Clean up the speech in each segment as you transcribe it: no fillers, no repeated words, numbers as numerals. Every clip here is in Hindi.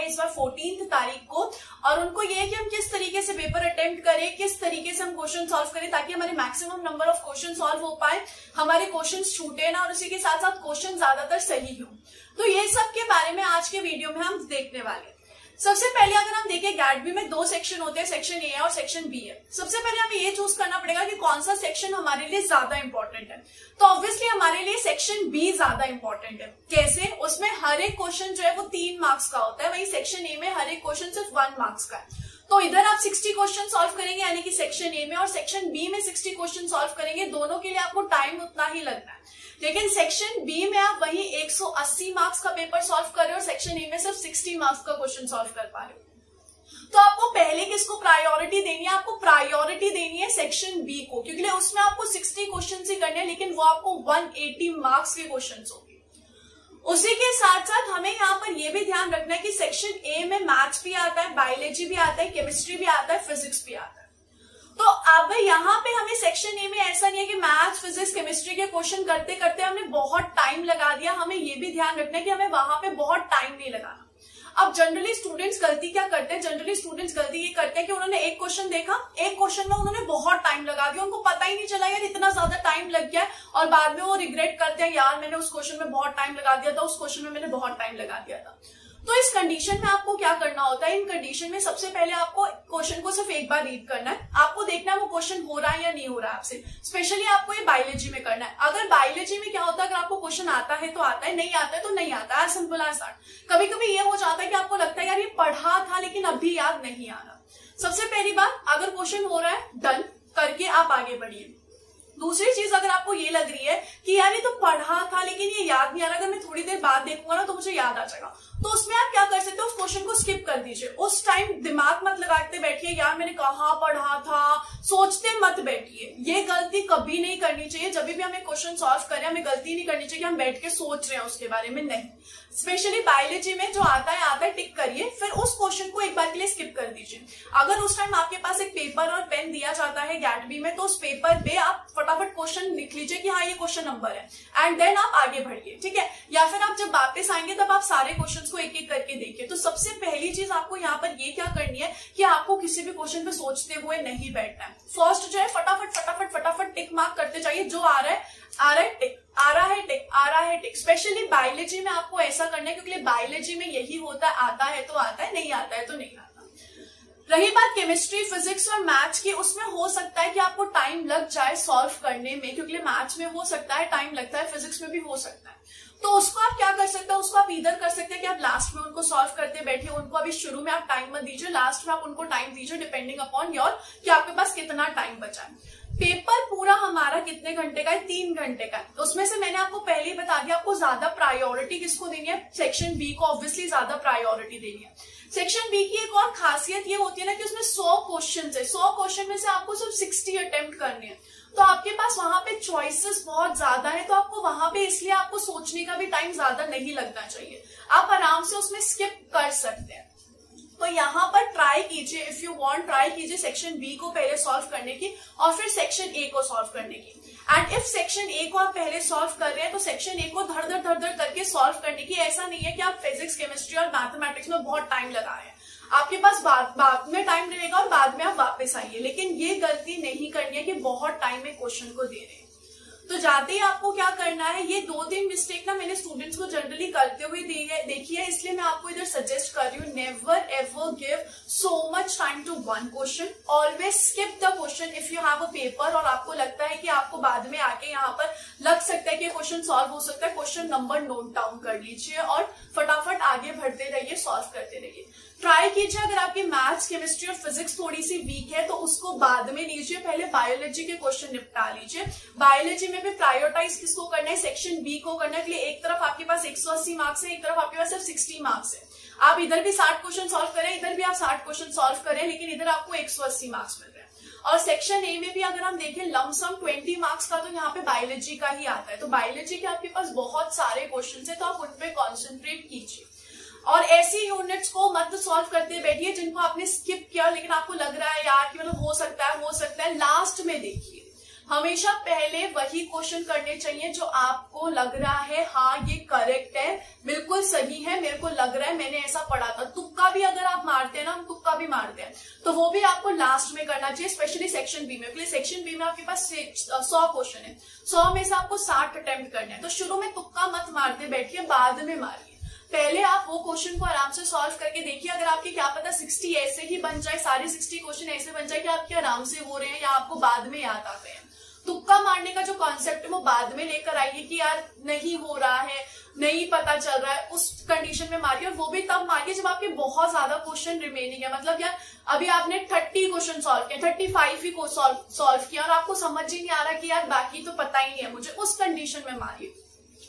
इस बार 14 तारीख को, और उनको ये है कि हम किस तरीके से पेपर अटेम्प्ट करें, किस तरीके से हम क्वेश्चन सॉल्व करें ताकि हमारे maximum number of question solve हो पाए, हमारे क्वेश्चन छूटे ना और उसी के साथ साथ क्वेश्चन ज्यादातर सही हो। तो ये सब के बारे में आज के वीडियो में हम देखने वाले हैं। सबसे पहले अगर हम देखें गैटबी में दो सेक्शन होते हैं, सेक्शन ए और सेक्शन बी है। सबसे पहले हमें ये चूज करना पड़ेगा कि कौन सा सेक्शन हमारे लिए ज्यादा इंपॉर्टेंट है। तो ऑब्वियसली हमारे लिए सेक्शन बी ज्यादा इंपॉर्टेंट है। कैसे? उसमें हर एक क्वेश्चन जो है वो 3 मार्क्स का होता है, वही सेक्शन ए में हर एक क्वेश्चन सिर्फ 1 मार्क्स का है। तो इधर आप 60 क्वेश्चन सॉल्व करेंगे यानी कि सेक्शन ए में, और सेक्शन बी में 60 क्वेश्चन सॉल्व करेंगे। दोनों के लिए आपको टाइम उतना ही लगना है, लेकिन सेक्शन बी में आप वही 180 मार्क्स का पेपर सॉल्व कर रहे हो और सेक्शन ए में सिर्फ 60 मार्क्स का क्वेश्चन सॉल्व कर पा रहे हो। तो आपको पहले किसको प्रायोरिटी देनी है? आपको प्रायोरिटी देनी है सेक्शन बी को, क्योंकि उसमें आपको 60 क्वेश्चन ही करने हैं, लेकिन वो आपको 180 मार्क्स के क्वेश्चन होंगे। उसी के साथ साथ हमें यहाँ पर यह भी ध्यान रखना है कि सेक्शन ए में मैथ्स भी आता है, बायोलॉजी भी आता है, केमिस्ट्री भी आता है, फिजिक्स भी आता है। तो अब यहाँ पे हमें सेक्शन ए में ऐसा नहीं है कि मैथ्स, फिजिक्स, केमिस्ट्री के क्वेश्चन करते करते हमने बहुत टाइम लगा दिया। हमें ये भी ध्यान रखना है कि हमें वहां पे बहुत टाइम नहीं लगाना। अब जनरली स्टूडेंट्स गलती क्या करते हैं? जनरली स्टूडेंट्स गलती ये करते हैं कि उन्होंने एक क्वेश्चन देखा, एक क्वेश्चन में उन्होंने बहुत टाइम लगा दिया, उनको पता ही नहीं चला यार इतना ज्यादा टाइम लग गया, और बाद में वो रिग्रेट करते हैं यार मैंने उस क्वेश्चन में बहुत टाइम लगा दिया था, उस क्वेश्चन में मैंने बहुत टाइम लगा दिया था। तो इस कंडीशन में आपको क्या करना होता है? इन कंडीशन में सबसे पहले आपको क्वेश्चन को सिर्फ एक बार रीड करना है। आपको देखना है वो क्वेश्चन हो रहा है या नहीं हो रहा है आपसे। स्पेशली आपको ये बायोलॉजी में करना है। अगर बायोलॉजी में क्या होता है, अगर आपको क्वेश्चन आता है तो आता है, नहीं आता है तो नहीं आता है, एज सिंपल एज दैट। कभी कभी ये हो जाता है कि आपको लगता है यार ये पढ़ा था लेकिन अभी याद नहीं आ रहा। सबसे पहली बात, अगर क्वेश्चन हो रहा है डन करके आप आगे बढ़िए। दूसरी चीज, अगर आपको ये लग रही है कि यार ये तो पढ़ा था लेकिन ये याद नहीं आ रहा, अगर मैं थोड़ी देर बाद देखूंगा ना तो मुझे याद आ जाएगा, तो उसमें आप क्या कर सकते हो? उस क्वेश्चन को स्किप कर दीजिए। उस टाइम दिमाग मत लगाते बैठिए यार मैंने कहाँ पढ़ा था, सोचते मत बैठिए। ये गलती कभी नहीं करनी चाहिए। जब भी हमें क्वेश्चन सॉल्व करें हमें गलती नहीं करनी चाहिए कि हम बैठ के सोच रहे हैं उसके बारे में, नहीं। स्पेशली बायोलॉजी में जो आता है टिक करिए, फिर उस क्वेश्चन को एक बार के लिए स्किप कर दीजिए। अगर उस टाइम आपके पास एक पेपर और पेन दिया जाता है गैटबी में, तो उस पेपर पे आप फटाफट क्वेश्चन लिख लीजिए कि हाँ ये क्वेश्चन नंबर है, एंड देन आप आगे बढ़िए, ठीक है। या फिर आप जब वापस आएंगे तब आप सारे क्वेश्चन को एक एक करके देखिए। तो सबसे पहली चीज आपको यहाँ पर ये क्या करनी है कि आपको किसी भी क्वेश्चन पे सोचते हुए नहीं बैठना है। फर्स्ट जो है फटाफट टिक मार्क करते जाइए। जो आ रहा है टिक, आ रहा है टिक। स्पेशली बायोलॉजी में आपको ऐसा करना है, क्योंकि बायोलॉजी में यही होता है, आता है तो आता है, नहीं आता है तो नहीं आता। रही बात केमिस्ट्री, फिजिक्स और मैथ्स की, उसमें हो सकता है कि आपको टाइम लग जाए सॉल्व करने में, क्योंकि मैथ्स में हो सकता है टाइम लगता है, फिजिक्स में भी हो सकता है। तो उसको आप क्या कर सकते हैं? उसको आप इधर कर सकते हैं कि आप लास्ट में उनको सॉल्व करते बैठिए। उनको अभी शुरू में आप टाइम मत दीजिए, लास्ट में आप उनको टाइम दीजिए, डिपेंडिंग अपॉन योर कि आपके पास कितना टाइम बचा है। पेपर पूरा हमारा कितने घंटे का है? 3 घंटे का है। तो उसमें से मैंने आपको पहले ही बता दिया आपको ज्यादा प्रायोरिटी किसको देनी है? सेक्शन बी को ऑब्वियसली ज्यादा प्रायोरिटी देनी है। सेक्शन बी की एक और खासियत ये होती है ना कि उसमें 100 क्वेश्चन है। 100 क्वेश्चन में से आपको सिर्फ 60 अटेम्प्ट करने हैं, तो आपके पास वहां पे चॉइसेस बहुत ज्यादा है। तो आपको वहां पे इसलिए आपको सोचने का भी टाइम ज्यादा नहीं लगना चाहिए, आप आराम से उसमें स्किप कर सकते हैं। तो यहाँ पर ट्राई कीजिए, इफ यू वांट ट्राई कीजिए सेक्शन बी को पहले सॉल्व करने की और फिर सेक्शन ए को सॉल्व करने की। एंड इफ सेक्शन ए को आप पहले सॉल्व कर रहे हैं तो सेक्शन ए को धड़ धड़ करके सॉल्व करने की। ऐसा नहीं है कि आप फिजिक्स, केमिस्ट्री और मैथमेटिक्स में बहुत टाइम लगा रहे हैं, आपके पास बाद में टाइम रहेगा और बाद में आप वापस आइए, लेकिन ये गलती नहीं करनी है कि बहुत टाइम में क्वेश्चन को दे रहे हैं। तो जाते ही आपको क्या करना है, ये 2-3 मिस्टेक ना मैंने स्टूडेंट्स को जनरली करते हुए देखी है, इसलिए मैं आपको इधर सजेस्ट कर रही हूँ। Never ever give so much time to one question, always skip the question if you have a paper और आपको लगता है कि आपको बाद में आके यहाँ पर लग सकता है कि क्वेश्चन सॉल्व हो सकता है। क्वेश्चन नंबर नोट डाउन कर लीजिए और फटाफट आगे बढ़ते रहिए, सॉल्व करते रहिए। ट्राई कीजिए अगर आपकी मैथ्स, केमिस्ट्री और फिजिक्स थोड़ी सी वीक है तो उसको बाद में लीजिए, पहले बायोलॉजी के क्वेश्चन निपटा लीजिए। बायोलॉजी में भी प्रायोरिटाइज किसको करना है? सेक्शन बी को करना है। के लिए एक तरफ आपके पास 180 मार्क्स है, एक तरफ आपके पास सिर्फ 60 मार्क्स है। आप इधर भी 60 क्वेश्चन सॉल्व करें, इधर भी आप 60 क्वेश्चन सॉल्व करें, लेकिन इधर आपको 180 मार्क्स मिल रहे हैं। और सेक्शन ए में भी अगर हम देखें लमसम 20 मार्क्स का तो यहाँ पे बायोलॉजी का ही आता है। तो बायोलॉजी के आपके पास बहुत सारे क्वेश्चन है, तो आप उन पे कॉन्सेंट्रेट कीजिए और ऐसी यूनिट्स को मत सॉल्व करते बैठिए जिनको आपने स्किप किया लेकिन आपको लग रहा है यार कि मतलब हो सकता है, लास्ट में देखिए। हमेशा पहले वही क्वेश्चन करने चाहिए जो आपको लग रहा है हाँ ये करेक्ट है, बिल्कुल सही है, मेरे को लग रहा है, मैंने ऐसा पढ़ा था। तुक्का भी अगर आप मारते हैं ना, हम तुक्का भी मारते हैं, तो वो भी आपको लास्ट में करना चाहिए, स्पेशली सेक्शन बी में। सेक्शन बी में आपके पास 100 क्वेश्चन है, 100 में से आपको 60 अटेम्प्ट करने हैं। तो शुरू में तुक्का मत मारते बैठिए, बाद में मारिए। पहले आप वो क्वेश्चन को आराम से सॉल्व करके देखिए। अगर आपके क्या पता 60 ऐसे ही बन जाए, सारे 60 क्वेश्चन ऐसे बन जाए कि आपके आराम से हो रहे हैं या आपको बाद में याद आ गए हैं। तुक्का मारने का जो कॉन्सेप्ट है वो बाद में लेकर आइए कि यार नहीं हो रहा है, नहीं पता चल रहा है, उस कंडीशन में मारिए। और वो भी तब मारिए जब आपके बहुत ज्यादा क्वेश्चन रिमेनिंग है। मतलब यार अभी आपने 30 क्वेश्चन सॉल्व किया, 35 ही सॉल्व किया और आपको समझ ही नहीं आ रहा कि यार बाकी तो पता ही नहीं है मुझे, उस कंडीशन में मारिए।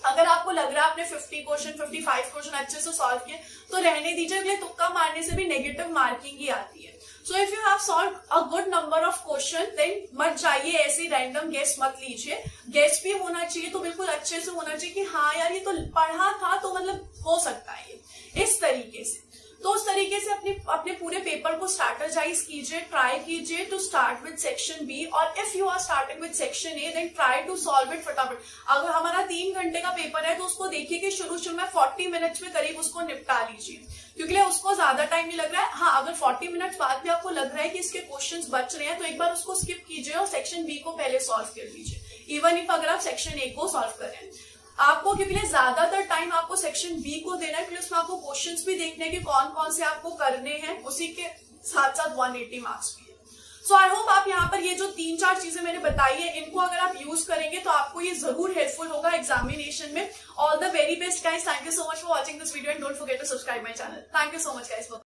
अगर आपको लग रहा है आपने 50 क्वेश्चन 55 क्वेश्चन अच्छे से सॉल्व किए तो रहने दीजिए, अगले तुक्का मारने से भी नेगेटिव मार्किंग ही आती है। So if you have solve a good number of question then मत जाइए ऐसे रैंडम गेस मत लीजिए। गेस भी होना चाहिए तो बिल्कुल अच्छे से होना चाहिए कि हाँ यार ये तो पढ़ा था तो मतलब हो सकता है ये, इस तरीके से। तो उस तरीके से अपने पूरे पेपर को स्ट्रैटेजाइज कीजिए, ट्राई कीजिए to start with section B. और if you are starting with section A then try to solve it फटाफट। अगर हमारा 3 घंटे का पेपर है तो उसको देखिए कि शुरू में 40 मिनट्स में करीब उसको निपटा लीजिए, क्योंकि उसको ज्यादा टाइम नहीं लग रहा है। हाँ, अगर 40 मिनट्स बाद भी आपको लग रहा है कि इसके क्वेश्चंस बच रहे हैं तो एक बार उसको स्किप कीजिए और सेक्शन बी को पहले सॉल्व कर लीजिए, इवन इफ अगर आप सेक्शन ए को सॉल्व करें। आपको क्योंकि ज्यादातर टाइम आपको सेक्शन बी को देना है, क्योंकि उसमें आपको क्वेश्चंस भी देखने हैं कि कौन कौन से आपको करने हैं, उसी के साथ साथ 180 मार्क्स भी है। सो आई होप आप यहाँ पर ये जो 3-4 चीजें मैंने बताई है इनको अगर आप यूज करेंगे तो आपको ये जरूर हेल्पफुल होगा एग्जामिनेशन में। All the very best guys, thank you so much for watching this video and don't forget to subscribe my channel. Thank you so much guys.